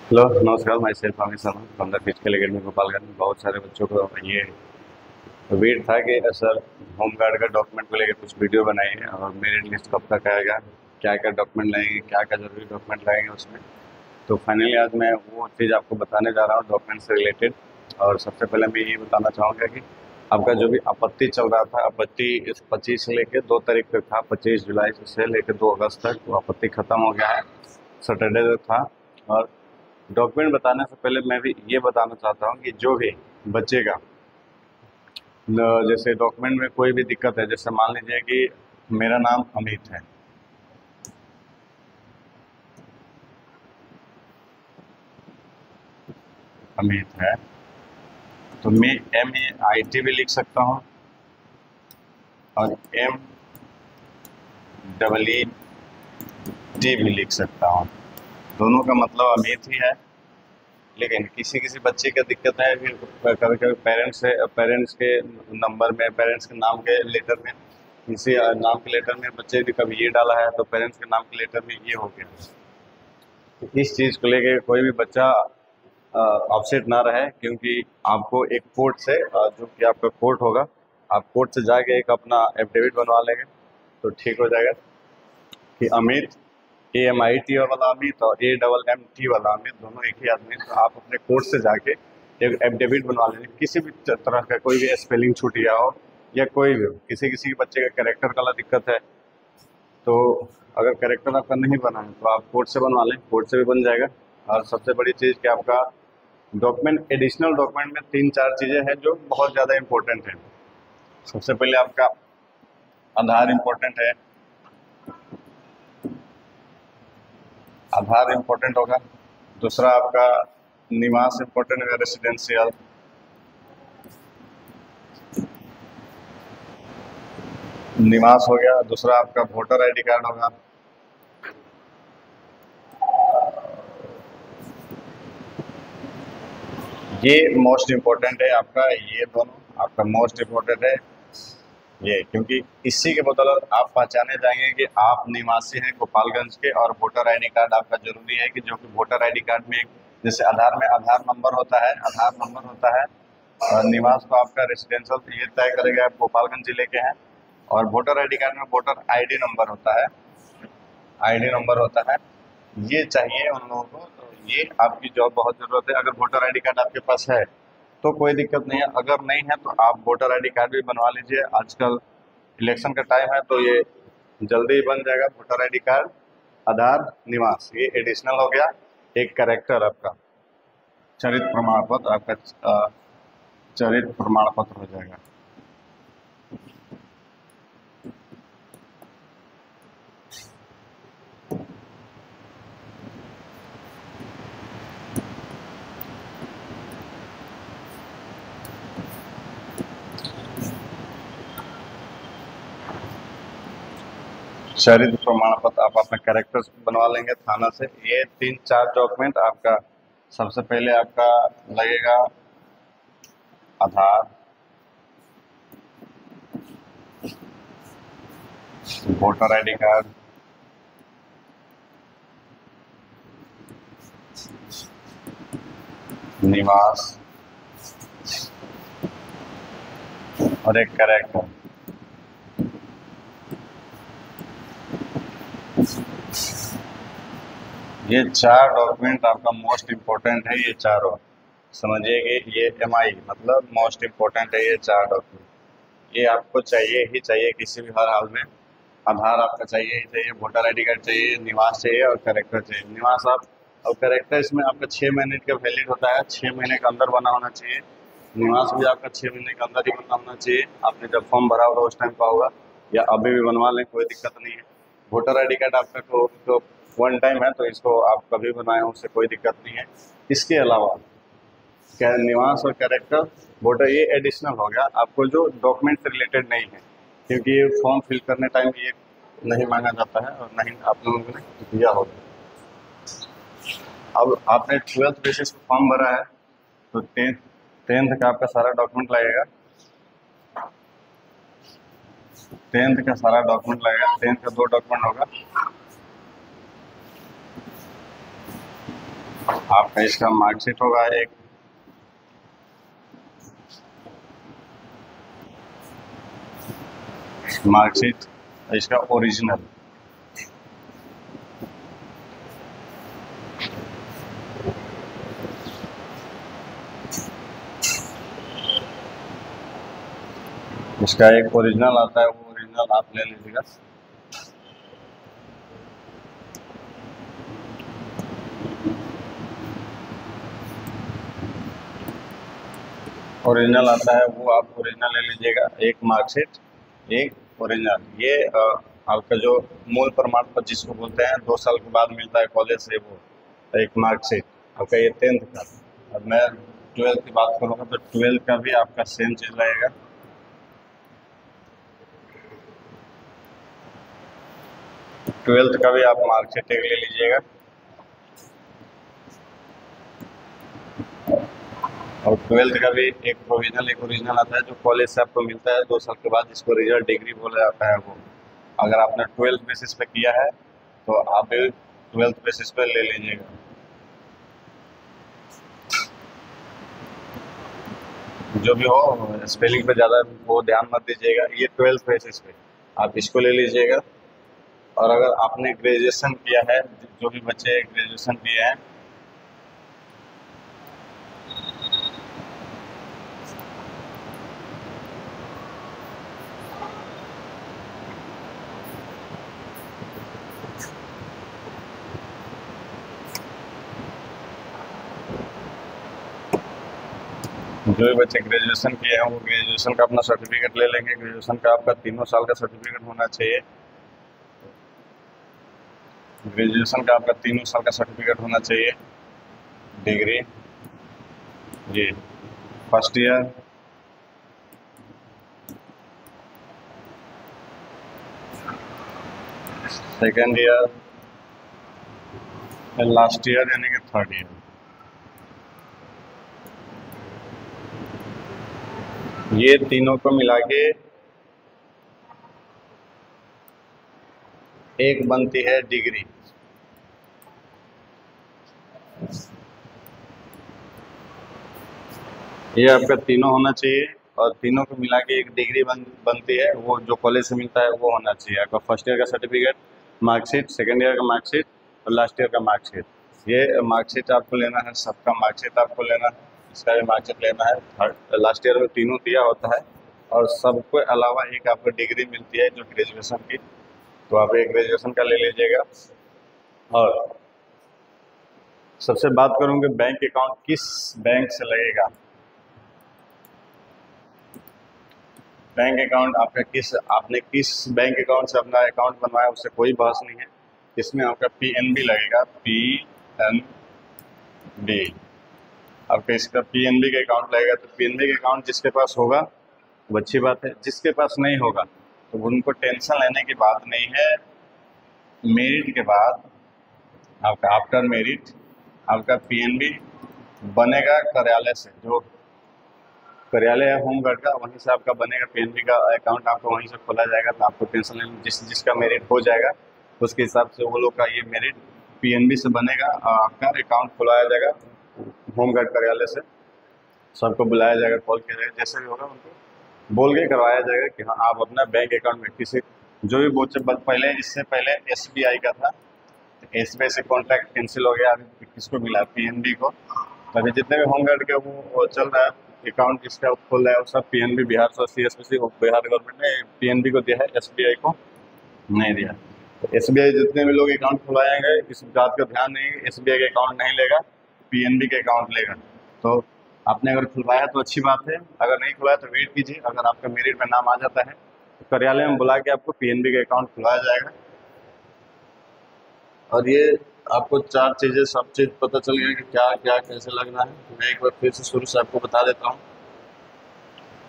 Hello नमस्कार, मैं self Amit Sharma from the physical academy Gopalganj. बहुत सारे बच्चों को ये वेट था कि सर होम गार्ड का डॉक्यूमेंट को लेकर कुछ वीडियो बनाइए और मेरिट लिस्ट कब तक आएगा, क्या क्या डॉक्यूमेंट लगेंगे, क्या क्या जरूरी डॉक्यूमेंट लगेंगे उसमें। तो फाइनली आज मैं वो चीज़ आपको बताने जा रहा हूँ डॉक्यूमेंट से रिलेटेड। और सबसे पहले मैं ये बताना चाहूँगा कि आपका जो भी आपत्ति चल रहा था, आपत्ति इस 25 से लेकर 2 तारीख तक था, 25 जुलाई से लेकर 2 अगस्त तक, वो आपत्ति खत्म हो गया है। सैटरडे तक था। और डॉक्यूमेंट बताने से पहले मैं भी ये बताना चाहता हूँ कि जो भी बच्चे का जैसे डॉक्यूमेंट में कोई भी दिक्कत है, जैसे मान लीजिए कि मेरा नाम अमित है, अमित है, तो मैं MAIT भी लिख सकता हूँ और MEET भी लिख सकता हूँ। दोनों का मतलब अमित ही है। लेकिन किसी किसी बच्चे का दिक्कत है कि कभी कभी पेरेंट्स के नंबर में, पेरेंट्स के नाम के लेटर में, किसी नाम के लेटर में बच्चे ने कभी ये डाला है तो पेरेंट्स के नाम के लेटर में ये हो गया। तो इस चीज़ को लेके कोई भी बच्चा अपसेट ना रहे, क्योंकि आपको एक कोर्ट से जो कि आपका कोर्ट होगा, आप कोर्ट से जाके एक अपना एफिडेविट बनवा लेंगे तो ठीक हो जाएगा कि अमित AMIT वाला अमित और AMMT वाला अमित दोनों एक ही आदमी हैं। तो आप अपने कोर्ट से जाके एक एफिडेविट बनवा लेंगे। किसी भी तरह का कोई भी स्पेलिंग छूट गया हो या कोई भी हो, किसी किसी बच्चे का कैरेक्टर वाला दिक्कत है, तो अगर कैरेक्टर आपका नहीं बना है तो आप कोर्ट से बनवा लें, कोर्ट से भी बन जाएगा। और सबसे बड़ी चीज़ कि आपका डॉक्यूमेंट, एडिशनल डॉक्यूमेंट में 3-4 चीज़ें हैं जो बहुत ज़्यादा इंपॉर्टेंट हैं। सबसे पहले आपका आधार इंपॉर्टेंट है, आधार इंपॉर्टेंट होगा। दूसरा आपका निवास इंपॉर्टेंट है, रेसिडेंशियल। निवास हो गया। दूसरा आपका वोटर आईडी कार्ड होगा। ये मोस्ट इम्पोर्टेंट है आपका, ये दोनों आपका मोस्ट इम्पोर्टेंट है ये, क्योंकि इसी के बदौलत आप पहचाने जाएंगे कि आप निवासी हैं गोपालगंज के। और वोटर आईडी कार्ड आपका जरूरी है, कि जो कि वोटर आईडी कार्ड में जैसे आधार में आधार नंबर होता है, आधार नंबर होता है, और निवास तो आपका रेसिडेंशियल ये तय करेगा आप गोपालगंज जिले के हैं। और वोटर आईडी कार्ड में वोटर आईडी नंबर होता है, आईडी नंबर होता है, ये चाहिए उन लोगों को। तो ये आपकी जॉब बहुत ज़रूरत है। अगर वोटर आईडी कार्ड आपके पास है तो कोई दिक्कत नहीं है, अगर नहीं है तो आप वोटर आईडी कार्ड भी बनवा लीजिए। आजकल इलेक्शन का टाइम है तो ये जल्दी ही बन जाएगा। वोटर आईडी कार्ड, आधार, निवास, ये एडिशनल हो गया। एक कैरेक्टर आपका, चरित्र प्रमाण पत्र आपका, चरित्र प्रमाण पत्र हो जाएगा। चरित्र प्रमाण पत्र आप अपना कैरेक्टर बनवा लेंगे थाना से। ये 3-4 डॉक्यूमेंट आपका, सबसे पहले आपका लगेगा आधार, वोटर आईडी कार्ड, निवास और एक कैरेक्टर। ये 4 डॉक्यूमेंट आपका मोस्ट इम्पोर्टेंट है। ये चारों समझिए कि ये MI मतलब मोस्ट इम्पोर्टेंट है। ये 4 डॉक्यूमेंट ये आपको चाहिए ही चाहिए किसी भी हर हाल में। आधार आपका चाहिए ही चाहिए, वोटर आईडी कार्ड चाहिए, निवास चाहिए और कैरेक्टर चाहिए। निवास आप और कैरेक्टर इसमें आपका 6 महीने का वैलिड होता है, 6 महीने के अंदर बना होना चाहिए। निवास भी आपका 6 महीने के अंदर ही बना होना चाहिए। आपने जब फॉर्म भरा होगा उस टाइम का होगा, या अभी भी बनवा लें, कोई दिक्कत नहीं है। वोटर आईडी कार्ड आपका तो वन टाइम है, तो इसको आप कभी बनाएं, उससे कोई दिक्कत नहीं है। इसके अलावा क्या निवास और कैरेक्टर, वोटर, ये एडिशनल हो गया आपको, जो डॉक्यूमेंट से रिलेटेड नहीं है, क्योंकि ये फॉर्म फिल करने टाइम ये नहीं मांगा जाता है और नहीं आप लोगों ने दिया होगा। अब आपने 12th बेसिस पे फॉर्म भरा है तो टेंथ का आपका सारा डॉक्यूमेंट लगेगा। 10th का सारा डॉक्यूमेंट लगेगा। 10th का 2 डॉक्यूमेंट होगा। आपका इसका मार्कशीट होगा एक, मार्कशीट इसका ओरिजिनल। इसका एक ओरिजिनल आता है, वो ओरिजिनल आप ले लीजिएगा। ओरिजिनल आता है वो आप ओरिजिनल ले लीजिएगा, एक मार्कशीट एक ओरिजिनल। ये आपका जो मूल प्रमाण पत्र जिसको बोलते हैं 2 साल के बाद मिलता है कॉलेज से, वो एक मार्कशीट आपका ये 10th का। अब मैं 12th की बात करूँगा तो 12th का भी आपका सेम चीज़ रहेगा। ट्वेल्थ का भी आप मार्कशीट एक ले लीजिएगा, और 12th का भी एक प्रोविजनल एक ओरिजिनल आता है जो कॉलेज से आपको मिलता है 2 साल के बाद, जिसको रिजल्ट डिग्री बोला जाता है। वो अगर आपने 12th बेसिस पे किया है तो आप 12th बेसिस पे ले लीजिएगा। जो भी हो स्पेलिंग पे ज़्यादा वो ध्यान मत दीजिएगा, ये 12th बेसिस पे आप इसको ले लीजिएगा। और अगर आपने ग्रेजुएशन किया है, जो भी बच्चे ग्रेजुएशन किए हैं, जो भी बच्चे ग्रेजुएशन किए हैं वो ग्रेजुएशन का अपना सर्टिफिकेट ले लेंगे। ग्रेजुएशन का आपका 3 साल का सर्टिफिकेट होना चाहिए। ग्रेजुएशन का आपका 3 साल का सर्टिफिकेट होना चाहिए, डिग्री जी। First year, second year, last year यानी कि थर्ड ईयर। ये तीनों को मिला के एक बनती है डिग्री। ये आपका तीनों होना चाहिए और तीनों को मिला के एक डिग्री बनती है, वो जो कॉलेज से मिलता है वो होना चाहिए। आपका फर्स्ट ईयर का सर्टिफिकेट, मार्कशीट, सेकेंड ईयर का मार्कशीट और लास्ट ईयर का मार्कशीट। ये मार्कशीट आपको लेना है, सबका मार्कशीट आपको लेना है, इसका भी मार्कशीट लेना है। थर्ड लास्ट ईयर में तीनों दिया होता है और सबको अलावा एक आपको डिग्री मिलती है जो ग्रेजुएशन की, तो आप एक ग्रेजुएशन का ले लीजिएगा। और सबसे बात करूँगी बैंक अकाउंट किस बैंक से लगेगा। बैंक अकाउंट आपका आपने किस बैंक अकाउंट से अपना अकाउंट बनवाया उससे कोई बहस नहीं है। इसमें आपका पीएनबी लगेगा, पीएनबी। आपका इसका पीएनबी का अकाउंट लगेगा, तो पीएनबी का अकाउंट जिसके पास होगा वो अच्छी बात है, जिसके पास नहीं होगा तो उनको टेंशन लेने की बात नहीं है। मेरिट के बाद आपका आफ्टर मेरिट आपका पीएनबी बनेगा कार्यालय से, जो कार्यालय है होमगार्ड का, वहीं से आपका बनेगा पीएनबी का अकाउंट, आपको वहीं से खोला जाएगा। तो आपको टेंशन लेने, जिसका मेरिट हो जाएगा उसके हिसाब से वो लोग का ये मेरिट पीएनबी से बनेगा और आपका अकाउंट खुलाया जाएगा होमगार्ड कार्यालय से। सबको बुलाया जाएगा, कॉल किया जाएगा, जैसे भी होगा उनको बोल के करवाया जाएगा कि हाँ आप अपना बैंक अकाउंट में किसी जो भी बच्चे पहले इससे पहले एसबीआई का था, एसबीआई से कॉन्ट्रैक्ट कैंसिल हो गया, अभी किसको मिला पीएनबी को। तो अभी जितने भी होमगार्ड के वो चल रहा है अकाउंट जिसका खोल रहा है वो सब पीएनबी, बिहार सीएसपीसी बिहार गवर्नमेंट ने पीएनबी को दिया है, एसबीआई को नहीं दिया। तो एसबीआई जितने भी लोग अकाउंट खुलवाएंगे इस बात का ध्यान नहीं, एसबीआई का अकाउंट नहीं लेगा, पीएनबी के अकाउंट लेगा। तो आपने अगर खुलवाया तो अच्छी बात है, अगर नहीं खुलवाया तो वेट कीजिए। अगर आपका मेरिट में नाम आ जाता है तो कार्यालय में बुला के आपको पीएनबी का अकाउंट खुलवाया जाएगा। और ये आपको 4 चीज़ें सब चीज़ पता चल गया कि क्या क्या कैसे लगना है। मैं एक बार फिर से शुरू से आपको बता देता हूँ।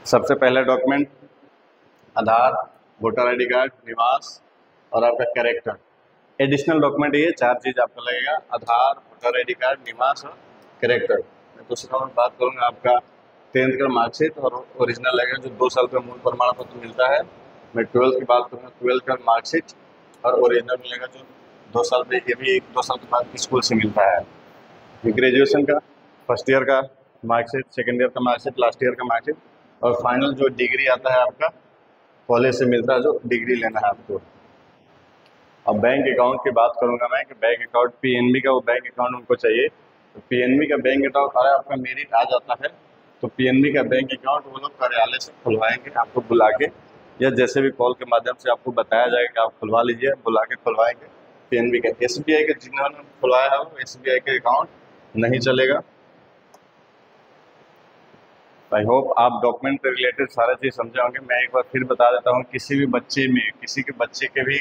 सबसे पहला डॉक्यूमेंट आधार, वोटर आईडी कार्ड, निवास और आपका कैरेक्टर। एडिशनल डॉक्यूमेंट ये 4 चीज़ आपको लगेगा, आधार, वोटर आईडी कार्ड, निवास और कैरेक्टर। मैं दूसरा में बात करूँगा आपका 10th का मार्कशीट और ओरिजिनल लगेगा जो 2 साल का मूल प्रमाण पत्र मिलता है। मैं 12th की बात करूँगा, 12th का मार्कशीट और ओरिजिनल मिलेगा जो 2 साल में, ये भी 2 साल के बाद स्कूल से मिलता है। ग्रेजुएशन का फर्स्ट ईयर का मार्कशीट, सेकेंड ईयर का मार्कशीट, लास्ट ईयर का मार्कशीट, और फाइनल जो डिग्री आता है आपका कॉलेज से मिलता है, जो डिग्री लेना है आपको। अब बैंक अकाउंट की बात करूंगा मैं कि बैंक अकाउंट पीएनबी का वो बैंक अकाउंट उनको चाहिए। तो पीएनबी का बैंक अकाउंट अगर आपका मेरिट आ जाता है तो पीएनबी का बैंक अकाउंट वो लोग कार्यालय से खुलवाएंगे आपको बुला के, या जैसे भी कॉल के माध्यम से आपको बताया जाएगा कि आप खुलवा लीजिए, बुला के खुलवाएंगे। पीएनबी का, एसबीआई के जिन्होंने खुलवाया है वो एसबीआई के अकाउंट नहीं चलेगा। आई होप आप डॉक्यूमेंट से रिलेटेड सारा चीज़ समझे होंगे। मैं एक बार फिर बता देता हूँ, किसी भी बच्चे में, किसी के बच्चे के भी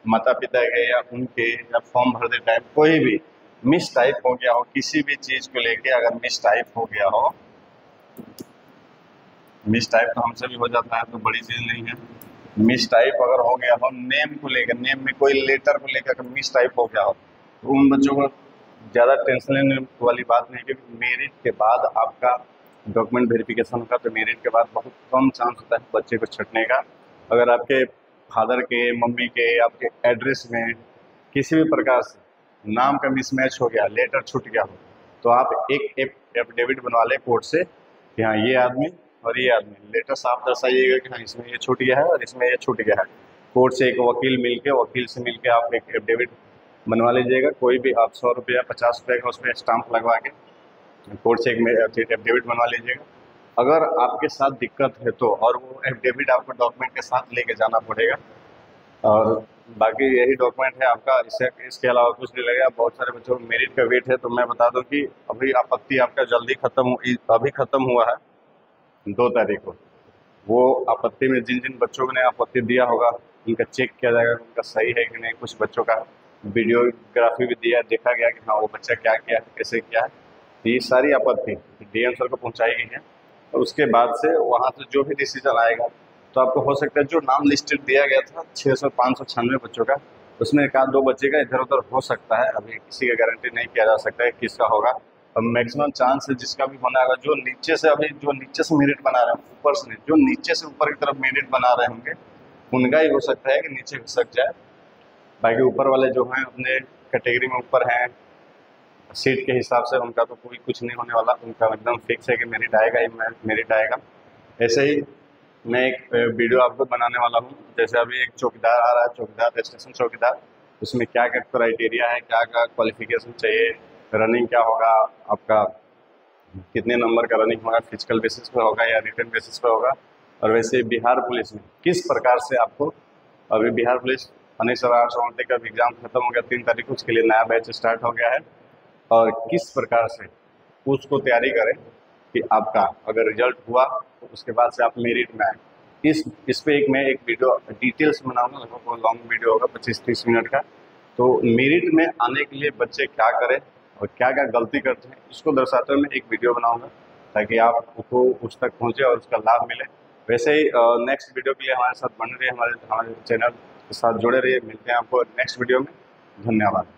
माता पिता के या उनके, या फॉर्म भरते टाइम कोई भी मिस टाइप हो गया हो, किसी भी चीज़ को लेके अगर मिस टाइप हो गया हो, मिस टाइप तो हमसे भी हो जाता है, तो बड़ी चीज़ नहीं है। मिस टाइप अगर हो गया हो नेम को लेकर, नेम में कोई लेटर को लेकर अगर मिस टाइप हो गया हो, तो उन बच्चों को ज़्यादा टेंशन लेने वाली बात नहीं, क्योंकि मेरिट के बाद आपका डॉक्यूमेंट वेरिफिकेशन होगा, तो मेरिट के बाद बहुत कम चांस होता है बच्चे को छटने का। अगर आपके फादर के, मम्मी के, आपके एड्रेस में किसी भी प्रकार से नाम का मिसमैच हो गया, लेटर छूट गया हो, तो आप एक एफिडेविट बनवा लें कोर्ट से कि हाँ ये आदमी और ये आदमी, लेटर साफ दर्शाइएगा कि हाँ इसमें ये छूट गया है और इसमें ये छूट गया है। कोर्ट से एक वकील से मिलके आप एक एफिडेविट बनवा लीजिएगा। कोई भी आप 100 रुपया 50 रुपये का उसमें स्टाम्प लगवा के कोर्ट से एक एफिडेविट बनवा लीजिएगा। अगर आपके साथ दिक्कत है तो, और वो एफिडेविट आपको डॉक्यूमेंट के साथ लेके जाना पड़ेगा, और बाकी यही डॉक्यूमेंट है आपका। इसके अलावा कुछ नहीं लगेगा। बहुत सारे बच्चों को मेरिट का वेट है, तो मैं बता दूं कि अभी आपत्ति आपका जल्दी अभी ख़त्म हुआ है 2 तारीख को। वो आपत्ति में जिन जिन बच्चों ने आपत्ति दिया होगा उनका चेक किया जाएगा उनका सही है कि नहीं। कुछ बच्चों का वीडियोग्राफी भी दिया, देखा गया कि हाँ वो बच्चा क्या किया है, कैसे किया है। तो ये सारी आपत्ति डीएम सर को पहुंचाई गई है, और उसके बाद से वहाँ से जो भी डिसीजन आएगा, तो आपको हो सकता है जो नाम लिस्टेड दिया गया था 596 बच्चों का, उसमें एक आध दो बच्चे का इधर उधर हो सकता है। अभी किसी का गारंटी नहीं किया जा सकता है किसका होगा, और मैक्सिमम चांस है जिसका भी होना होगा। जो नीचे से अभी जो नीचे से मेरिट बना रहे हैं, ऊपर से नहीं, जो नीचे से ऊपर की तरफ मेरिट बना रहे होंगे उनका ही हो सकता है कि नीचे खिसक जाए। बाकी ऊपर वाले जो हैं अपने कैटेगरी में ऊपर हैं सीट के हिसाब से, उनका तो कोई कुछ नहीं होने वाला, उनका एकदम फिक्स है कि मेरिट आएगा ही मेरिट आएगा। ऐसे ही मैं एक वीडियो आपको बनाने वाला हूँ। जैसे अभी एक चौकीदार आ रहा है, चौकीदार रजिस्ट्रेशन चौकीदार, उसमें क्या क्या क्राइटेरिया है, क्या क्या क्वालिफिकेशन चाहिए, रनिंग क्या होगा आपका, कितने नंबर का रनिंग होगा, फिजिकल बेसिस पे होगा या रिटन बेसिस पे होगा। और वैसे बिहार पुलिस में किस प्रकार से आपको, अभी बिहार पुलिस अनिल सर आठ का एग्ज़ाम खत्म हो गया 3 तारीख को, उसके लिए नया बैच स्टार्ट हो गया है, और किस प्रकार से उसको तैयारी करें कि आपका अगर रिजल्ट हुआ तो उसके बाद से आप मेरिट में आए। इस पे मैं एक वीडियो डिटेल्स बनाऊंगा, लगभग लॉन्ग वीडियो होगा 25-30 मिनट का। तो मेरिट में आने के लिए बच्चे क्या करें और क्या क्या गलती करते हैं, इसको दर्शाते हुए मैं एक वीडियो बनाऊंगा, ताकि आपको उस तक पहुंचे और उसका लाभ मिले। वैसे ही नेक्स्ट वीडियो के लिए हमारे साथ बने रहिए, हमारे चैनल के साथ जुड़े रहिए। मिलते हैं आपको नेक्स्ट वीडियो में। धन्यवाद।